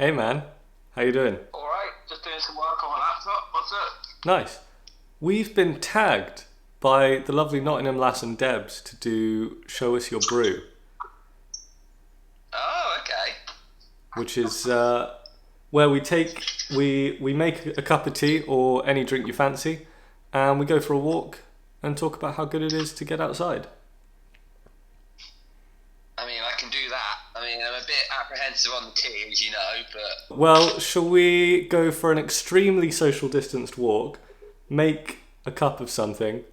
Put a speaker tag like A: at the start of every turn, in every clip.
A: Hey man, how you doing?
B: Alright, just doing some work on my laptop. What's up?
A: Nice. We've been tagged by the lovely Nott'ham Lass and Debs to do Show Us Your Brew,
B: Oh, okay.
A: which is where we make a cup of tea or any drink you fancy, and we go for a walk and talk about how good it is to get outside.
B: I mean, I can do that. I mean, I'm a bit apprehensive on the tea, as you know, but...
A: Well, shall we go for an extremely social distanced walk, make a cup of something,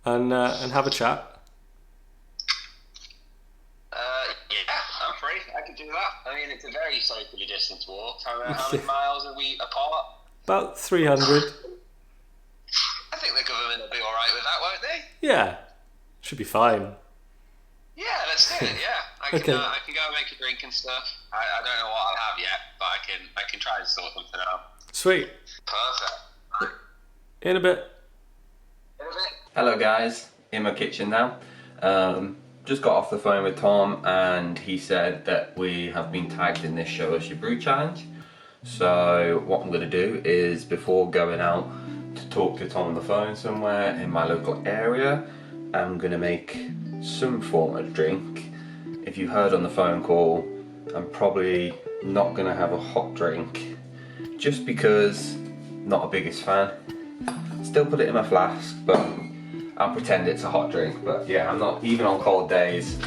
A: and have a chat?
B: Yeah, I'm free. I can do that. I mean, it's a very socially distanced walk. How many miles are we apart?
A: About 300.
B: I think the government will be alright with that, won't they?
A: Yeah, should be fine.
B: Yeah, let's do it, yeah. I can
A: Okay.
B: I can go and make a drink and stuff. I don't know what I'll have yet, but I can try and sort something out.
A: Sweet.
B: Perfect.
A: In a bit.
C: Hello guys, in my kitchen now. Just got off the phone with Tom and he said that we have been tagged in this Show Us Your Brew challenge. So what I'm going to do is, before going out to talk to Tom on the phone somewhere in my local area, I'm going to make some form of drink. If you heard on the phone call, I'm probably not going to have a hot drink just because I'm not a biggest fan. Still put it in my flask, but I'll pretend it's a hot drink. But yeah, I'm not, even on cold days,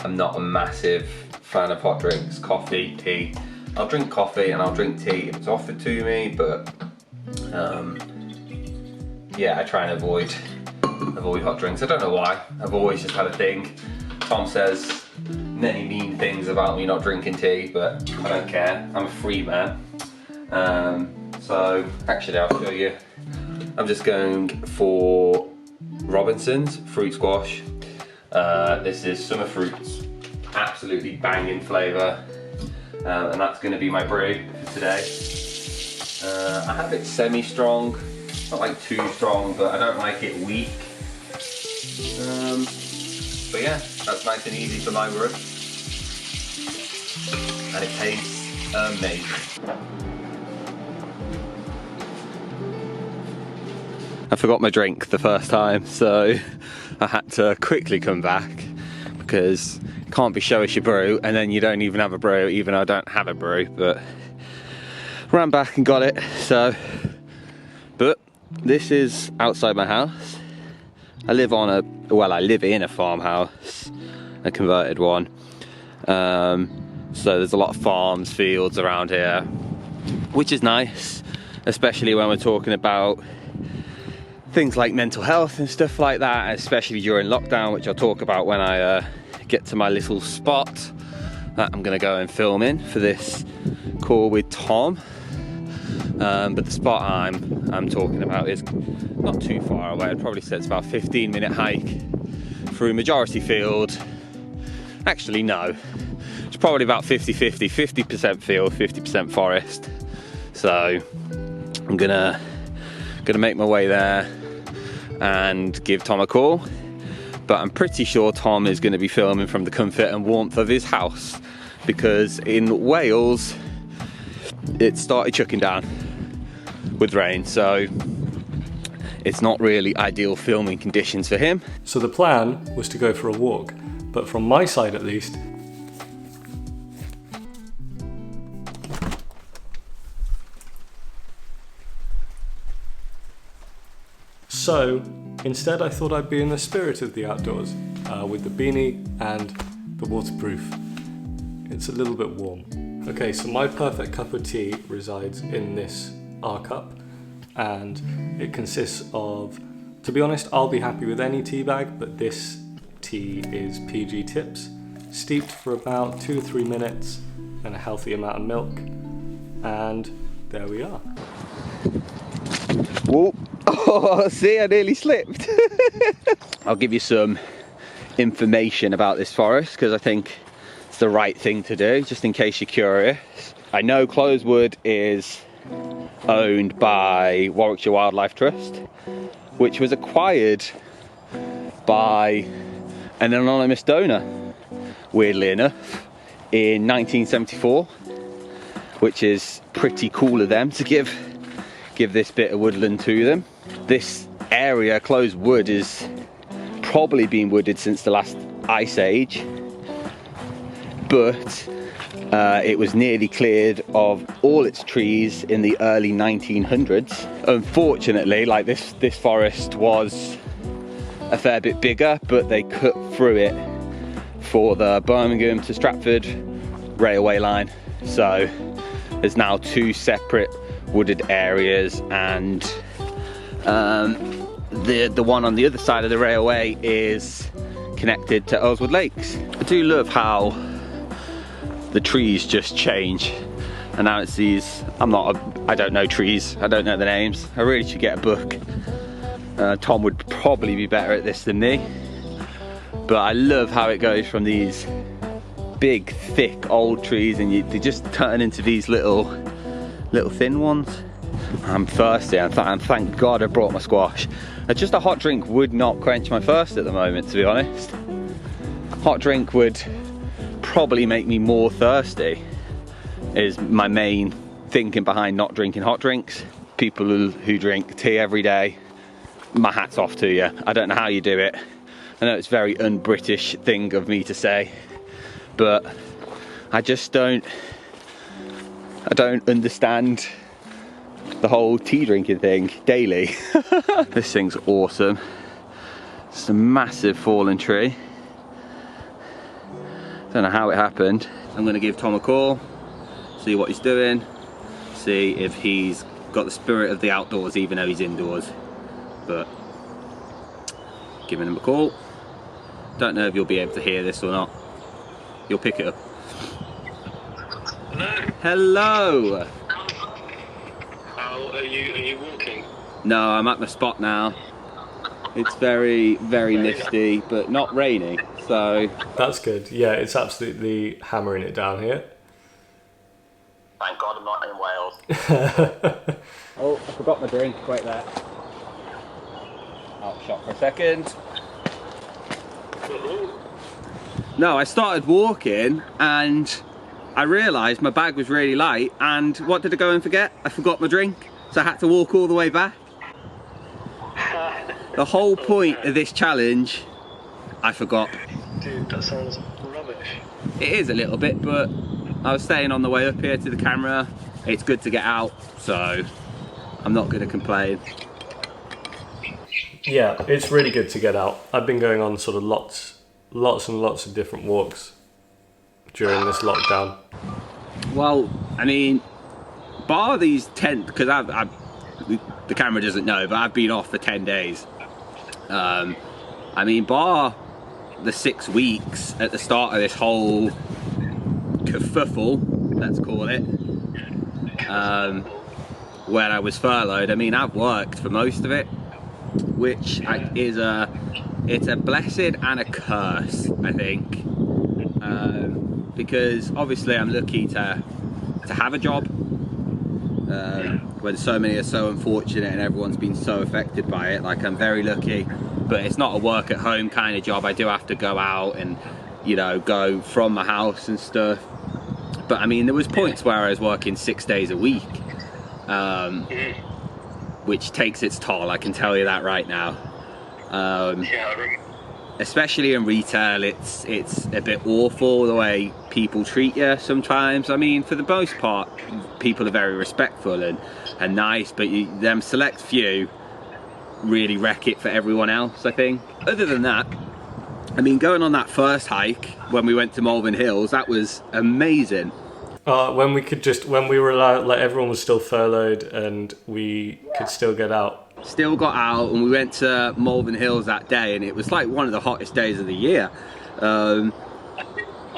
C: I'm not a massive fan of hot drinks. Coffee, tea. I'll drink coffee and I'll drink tea if it's offered to me, but yeah, I try and avoid hot drinks. I don't know why. I've always just had a thing. Tom says many mean things about me not drinking tea, but I don't care. I'm a free man. So actually, I'll show you. I'm just going for Robinson's fruit squash. This is summer fruits, absolutely banging flavour, and that's going to be my brew for today. I have it semi-strong, not like too strong, but I don't like it weak. But yeah, that's nice and easy for my brew, and it tastes amazing. I forgot my drink the first time, so I had to quickly come back because it can't be Show Us Your Brew and then you don't even have a brew, even though I don't have a brew, but ran back and got it. So, but this is outside my house. I live in a farmhouse, a converted one. So there's a lot of farms, fields around here, which is nice, especially when we're talking about things like mental health and stuff like that, especially during lockdown, which I'll talk about when I get to my little spot that I'm gonna go and film in for this call with Tom. But the spot I'm talking about is not too far away. I'd probably say it's about a 15-minute hike through majority field. Actually, no, it's probably about 50-50, 50% field, 50% forest. So I'm gonna make my way there and give Tom a call, but I'm pretty sure Tom is going to be filming from the comfort and warmth of his house, because in Wales it started chucking down with rain, so it's not really ideal filming conditions for him.
A: So the plan was to go for a walk, but from my side at least, so instead I thought I'd be in the spirit of the outdoors with the beanie and the waterproof. It's a little bit warm. Okay, so my perfect cup of tea resides in this R cup, and it consists of, to be honest, I'll be happy with any tea bag, but this tea is PG Tips, steeped for about 2 to 3 minutes and a healthy amount of milk, and there we are.
C: Whoa. Oh, see, I nearly slipped. I'll give you some information about this forest because I think it's the right thing to do, just in case you're curious. I know Clowes Wood is owned by Warwickshire Wildlife Trust, which was acquired by an anonymous donor, weirdly enough, in 1974. which is pretty cool of them to give this bit of woodland to them. This area, Clowes Wood, is probably been wooded since the last ice age, but it was nearly cleared of all its trees in the early 1900s. Unfortunately, like this forest was a fair bit bigger, but they cut through it for the Birmingham to Stratford railway line. So there's now two separate wooded areas, and the one on the other side of the railway is connected to Earlswood Lakes. I do love how the trees just change, and now it's these, I don't know trees, I don't know the names. I really should get a book. Tom would probably be better at this than me, but I love how it goes from these big thick old trees and they just turn into these little thin ones. I'm thirsty, and thank God I brought my squash. Just a hot drink would not quench my thirst at the moment, to be honest. Hot drink would probably make me more thirsty, is my main thinking behind not drinking hot drinks. People who drink tea every day, my hat's off to you. I don't know how you do it. I know it's a very un-British thing of me to say, but I just don't understand the whole tea drinking thing daily. This thing's awesome. It's a massive fallen tree. Don't know how it happened. I'm gonna give Tom a call, see what he's doing, see if he's got the spirit of the outdoors even though he's indoors. But giving him a call. Don't know if you'll be able to hear this or not. You'll pick it up.
A: Hello.
C: Hello.
A: How are you walking?
C: No, I'm at my spot now. It's very misty, but not raining, so
A: That's good. Yeah, it's absolutely hammering it down here.
B: Thank God I'm not in Wales.
C: oh, I forgot my drink. Wait there. I'll shot for a second. No, I started walking and I realised my bag was really light, and what did I go and forget? I forgot my drink, so I had to walk all the way back. The whole point of this challenge, I forgot.
A: Dude, that sounds rubbish.
C: It is a little bit, but I was saying on the way up here to the camera, it's good to get out, so I'm not going to complain.
A: Yeah, it's really good to get out. I've been going on sort of lots and lots of different walks during this lockdown.
C: Well, I mean, bar these 10, because the camera doesn't know, but I've been off for 10 days. I mean, bar the 6 weeks at the start of this whole kerfuffle, let's call it, where I was furloughed. I mean, I've worked for most of it, which is it's a blessing and a curse, I think, because obviously I'm lucky to have a job, when so many are so unfortunate and everyone's been so affected by it. Like, I'm very lucky, but it's not a work at home kind of job. I do have to go out and, you know, go from my house and stuff. But I mean, there was points where I was working 6 days a week, which takes its toll, I can tell you that right now. Especially in retail, it's a bit awful the way people treat you sometimes. I mean, for the most part, people are very respectful and nice, but them select few really wreck it for everyone else, I think. Other than that, I mean, going on that first hike when we went to Malvern Hills, that was amazing.
A: When we were allowed, like, everyone was still furloughed and we could still get out.
C: Still got out, and we went to Malvern Hills that day, and it was like one of the hottest days of the year. I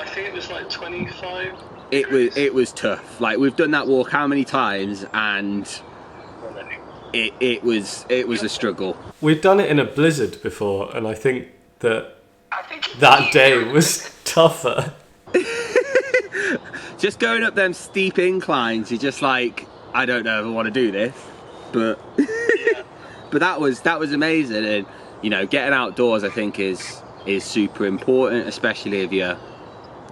A: think it was like 25.
C: It was tough. Like, we've done that walk how many times, and it was a struggle.
A: We've done it in a blizzard before, and I think that day was tougher.
C: Just going up them steep inclines, you're just like, I don't know if I want to do this, but but that was amazing. And you know, getting outdoors, I think is super important, especially if you're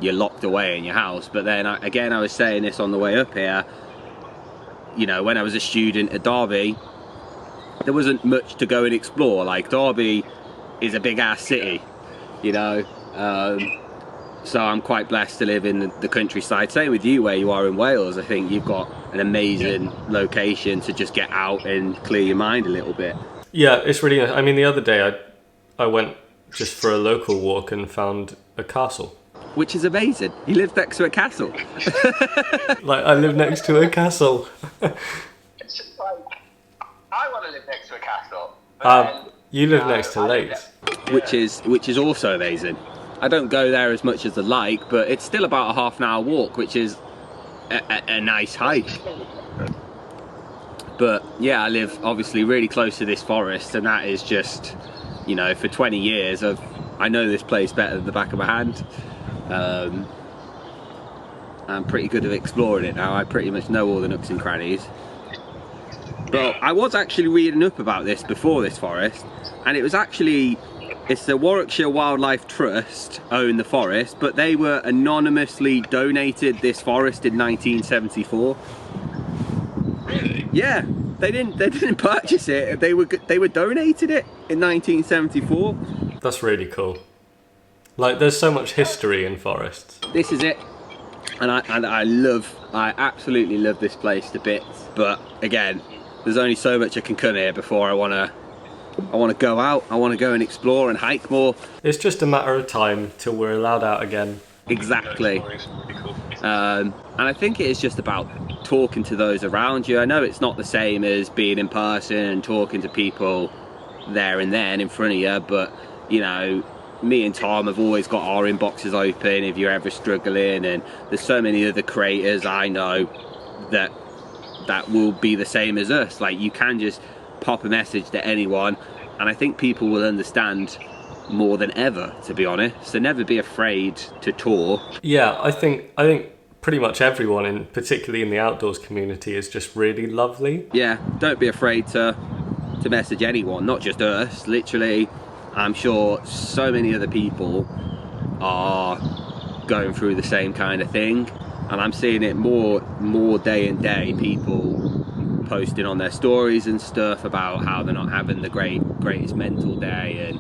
C: you're locked away in your house. But then again, I was saying this on the way up here, you know, when I was a student at Derby, there wasn't much to go and explore. Like, Derby is a big ass city, you know, so I'm quite blessed to live in the countryside. Same with you, where you are in Wales. I think you've got an amazing location to just get out and clear your mind a little bit.
A: Yeah, it's really nice. I mean, the other day I went just for a local walk and found a castle.
C: Which is amazing. You live next to a castle.
A: Like, I live next to a castle.
B: It's just like, I want to live next to a castle.
A: You live next to lakes.
C: Which is also amazing. I don't go there as much as I like, but it's still about a half-an-hour walk, which is a nice hike. But yeah, I live obviously really close to this forest, and that is just, you know, for 20 years I know this place better than the back of my hand. I'm pretty good at exploring it now. I pretty much know all the nooks and crannies. But I was actually reading up about this before this forest, and it's the Warwickshire Wildlife Trust own the forest, but they were anonymously donated this forest in 1974.
B: Really?
C: Yeah, they didn't purchase it. They were donated it in 1974.
A: That's really cool. Like, there's so much history in forests.
C: This is it, and I absolutely love this place to bits. But again, there's only so much I can come here before I want to go out. I want to go and explore and hike more.
A: It's just a matter of time till we're allowed out again.
C: Exactly. And I think it is just about talking to those around you. I know it's not the same as being in person and talking to people there and then in front of you, but you know, me and Tom have always got our inboxes open if you're ever struggling, and there's so many other creators I know that will be the same as us. Like, you can just pop a message to anyone, and I think people will understand more than ever, to be honest. So never be afraid to talk.
A: Yeah, I think pretty much everyone, particularly in the outdoors community, is just really lovely.
C: Yeah, don't be afraid to message anyone, not just us. Literally, I'm sure so many other people are going through the same kind of thing, and I'm seeing it more day and day. People posting on their stories and stuff about how they're not having the greatest mental day, and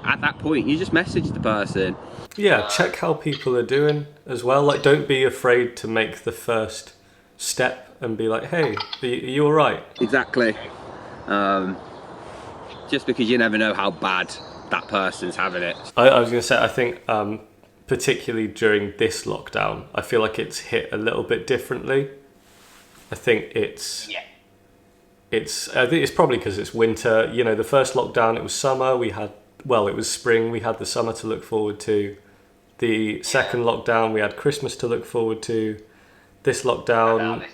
C: at that point you just message the person.
A: Yeah, check how people are doing as well. Like, don't be afraid to make the first step and be like, hey, are you all right?
C: Exactly. Just because you never know how bad that person's having it.
A: I was going to say, I think particularly during this lockdown, I feel like it's hit a little bit differently. I think it's probably because it's winter. You know, the first lockdown, it was summer. It was spring. We had the summer to look forward to. The second lockdown, we had Christmas to look forward to. This lockdown,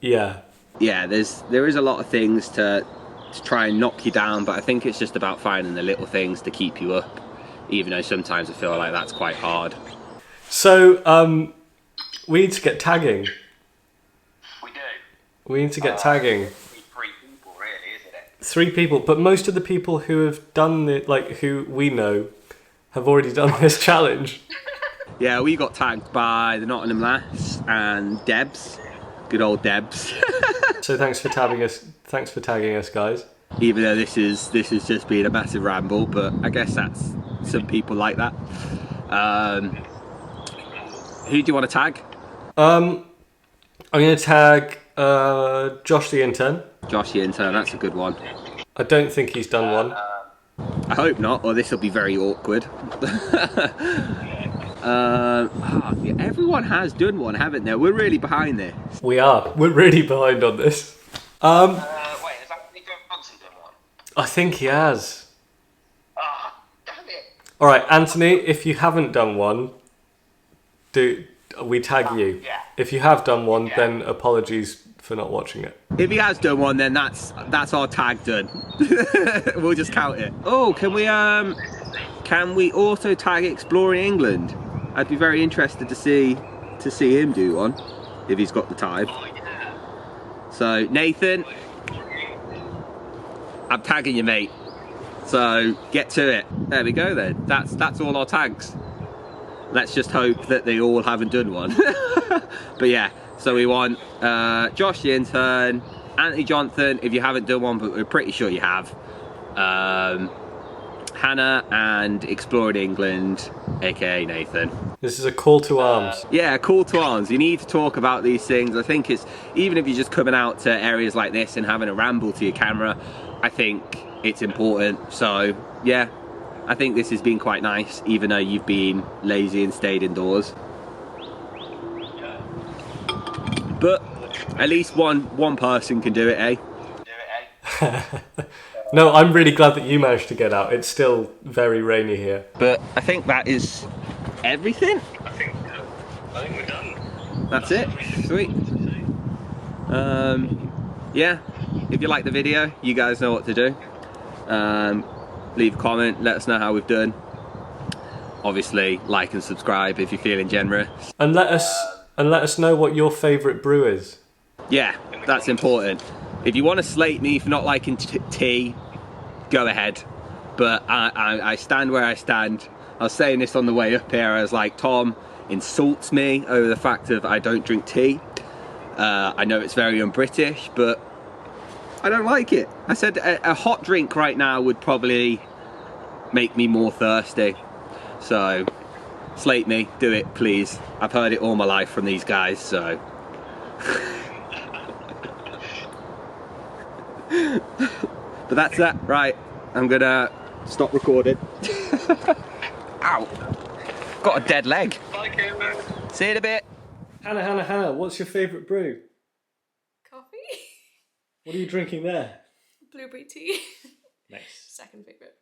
A: yeah, there is a lot of things to try and knock you down, but I think it's just about finding the little things to keep you up, even though sometimes I feel like that's quite hard. So we need to get tagging.
B: We do.
A: We need to get tagging.
B: 3 people, really, isn't it?
A: 3 people, but most of the people who have done it, like who we know, have already done this challenge.
C: Yeah, we got tagged by the Nott'ham Lass and Debs. Good old Debs.
A: So thanks for tagging us. Thanks for tagging us, guys.
C: Even though this is just been a massive ramble, but I guess that's some people like that. Who do you want to tag?
A: I'm going to tag Josh the intern.
C: Josh the intern, that's a good one.
A: I don't think he's done one.
C: I hope not, or this will be very awkward. Everyone has done one, haven't they? We're really behind this.
A: We are. We're really behind on this.
B: Wait, has Anthony Johnson done one?
A: I think he has.
B: Damn it.
A: All right, Anthony, if you haven't done one, we tag you.
B: Yeah.
A: If you have done one, then apologies for not watching it.
C: If he has done one, then that's our tag done. We'll just count it. Oh, can we also tag Exploring England? I'd be very interested to see him do one if he's got the time.
B: Oh, yeah.
C: So Nathan, I'm tagging you, mate. So get to it. There we go then. That's all our tags. let's just hope that they all haven't done one. But yeah, so we want Josh the intern, Anthony Jonathan if you haven't done one, but we're pretty sure you have. Hannah and Exploring England, aka Nathan.
A: This is a call to arms.
C: Yeah, call to arms. You need to talk about these things. I think it's, even if you're just coming out to areas like this and having a ramble to your camera, I think it's important. So yeah, I think this has been quite nice, even though you've been lazy and stayed indoors. But at least one person can do it, eh?
A: No, I'm really glad that you managed to get out. It's still very rainy here.
C: But I think that is everything.
B: I think we're done.
C: That's it. Sweet. Yeah, if you like the video, you guys know what to do. Leave a comment, let us know how we've done. Obviously, like and subscribe if you're feeling generous.
A: And let us know what your favourite brew is.
C: Yeah, that's important. If you want to slate me for not liking tea, go ahead. But I stand where I stand. I was saying this on the way up here. I was like, Tom insults me over the fact that I don't drink tea. I know it's very un-British, but I don't like it. I said a hot drink right now would probably make me more thirsty. So, slate me, do it, please. I've heard it all my life from these guys, so. But that's that, right? I'm gonna stop recording. Ow! Got a dead leg.
B: Bye, Caitlin.
C: See you in a bit.
A: Hannah, what's your favourite brew?
D: Coffee?
A: What are you drinking there?
D: Blueberry tea.
A: Nice.
D: Second favourite.